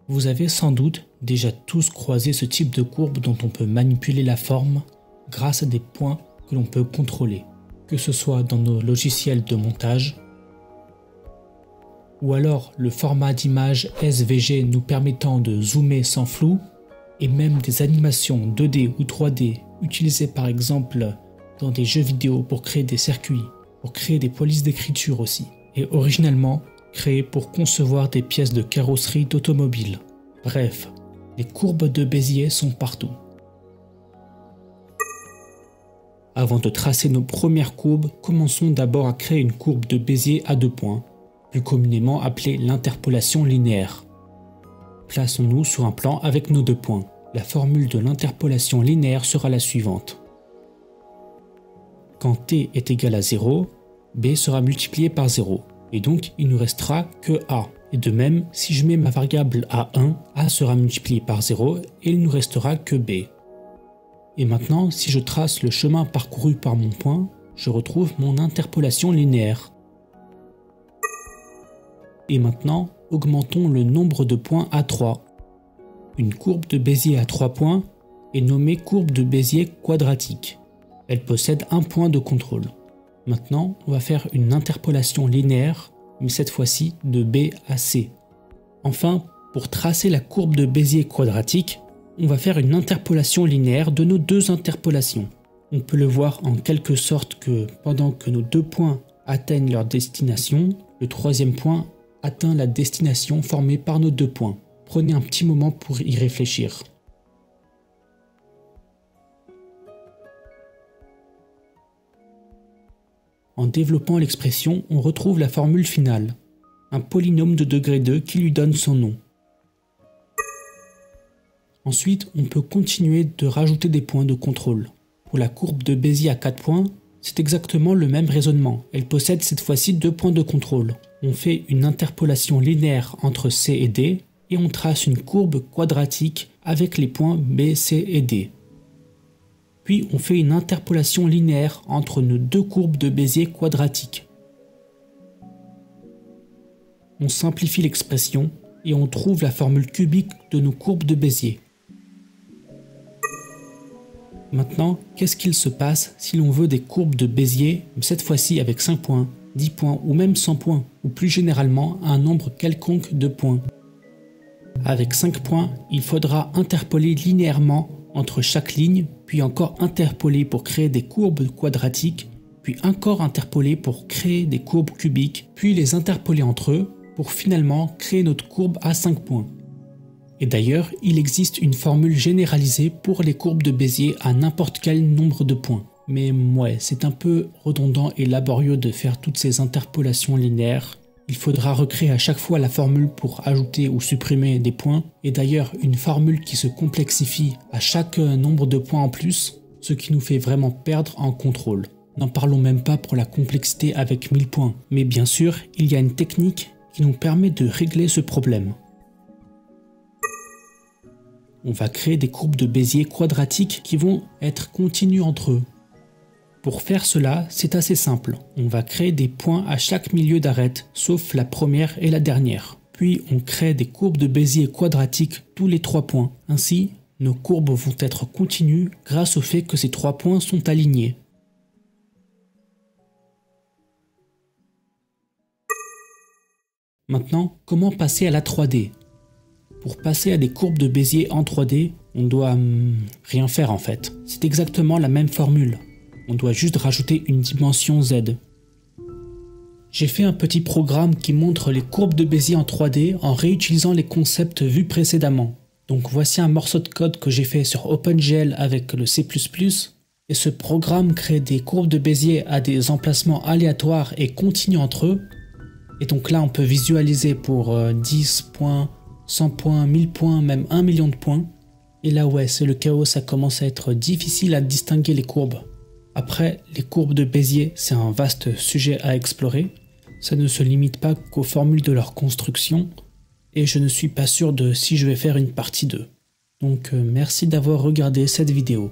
Vous avez sans doute déjà tous croisé ce type de courbe dont on peut manipuler la forme grâce à des points que l'on peut contrôler, que ce soit dans nos logiciels de montage, ou alors le format d'image SVG nous permettant de zoomer sans flou, et même des animations 2D ou 3D utilisées par exemple dans des jeux vidéo pour créer des circuits, pour créer des polices d'écriture aussi, et originellement créées pour concevoir des pièces de carrosserie d'automobile. Bref, les courbes de Bézier sont partout. Avant de tracer nos premières courbes, commençons d'abord à créer une courbe de Bézier à 2 points, plus communément appelée l'interpolation linéaire. Plaçons-nous sur un plan avec nos 2 points. La formule de l'interpolation linéaire sera la suivante. Quand t est égal à 0, b sera multiplié par 0, et donc il ne nous restera que a. Et de même, si je mets ma variable à 1, a sera multiplié par 0, et il ne nous restera que b. Et maintenant, si je trace le chemin parcouru par mon point, je retrouve mon interpolation linéaire. Et maintenant, augmentons le nombre de points à 3. Une courbe de Bézier à 3 points est nommée courbe de Bézier quadratique. Elle possède un point de contrôle. Maintenant, on va faire une interpolation linéaire, mais cette fois-ci de B à C. Enfin, pour tracer la courbe de Bézier quadratique, on va faire une interpolation linéaire de nos 2 interpolations. On peut le voir en quelque sorte que pendant que nos 2 points atteignent leur destination, le 3e point atteint la destination formée par nos 2 points. Prenez un petit moment pour y réfléchir. En développant l'expression, on retrouve la formule finale, un polynôme de degré 2 qui lui donne son nom. Ensuite, on peut continuer de rajouter des points de contrôle. Pour la courbe de Bézier à 4 points, c'est exactement le même raisonnement. Elle possède cette fois-ci 2 points de contrôle. On fait une interpolation linéaire entre C et D, et on trace une courbe quadratique avec les points B, C et D. Puis on fait une interpolation linéaire entre nos 2 courbes de Bézier quadratiques. On simplifie l'expression et on trouve la formule cubique de nos courbes de Bézier. Maintenant, qu'est-ce qu'il se passe si l'on veut des courbes de Bézier, cette fois-ci avec 5 points, 10 points ou même 100 points, ou plus généralement un nombre quelconque de points? Avec 5 points, il faudra interpoler linéairement entre chaque ligne, puis encore interpoler pour créer des courbes quadratiques, puis encore interpoler pour créer des courbes cubiques, puis les interpoler entre eux pour finalement créer notre courbe à 5 points. Et d'ailleurs, il existe une formule généralisée pour les courbes de Bézier à n'importe quel nombre de points. Mais ouais, c'est un peu redondant et laborieux de faire toutes ces interpolations linéaires. Il faudra recréer à chaque fois la formule pour ajouter ou supprimer des points, et d'ailleurs une formule qui se complexifie à chaque nombre de points en plus, ce qui nous fait vraiment perdre en contrôle. N'en parlons même pas pour la complexité avec 1000 points, mais bien sûr, il y a une technique qui nous permet de régler ce problème. On va créer des courbes de Bézier quadratiques qui vont être continues entre eux. Pour faire cela, c'est assez simple. On va créer des points à chaque milieu d'arête, sauf la première et la dernière. Puis on crée des courbes de Bézier quadratiques tous les 3 points. Ainsi, nos courbes vont être continues grâce au fait que ces 3 points sont alignés. Maintenant, comment passer à la 3D? Pour passer à des courbes de Bézier en 3D, on doit rien faire en fait. C'est exactement la même formule. On doit juste rajouter une dimension Z. J'ai fait un petit programme qui montre les courbes de Bézier en 3D en réutilisant les concepts vus précédemment. Donc voici un morceau de code que j'ai fait sur OpenGL avec le C++. Et ce programme crée des courbes de Bézier à des emplacements aléatoires et continus entre eux. Et donc là on peut visualiser pour 10 points, 100 points, 1000 points, même 1 million de points. Et là ouais, c'est le chaos, ça commence à être difficile à distinguer les courbes. Après, les courbes de Bézier, c'est un vaste sujet à explorer. Ça ne se limite pas qu'aux formules de leur construction, et je ne suis pas sûr de si je vais faire une partie 2. Donc merci d'avoir regardé cette vidéo.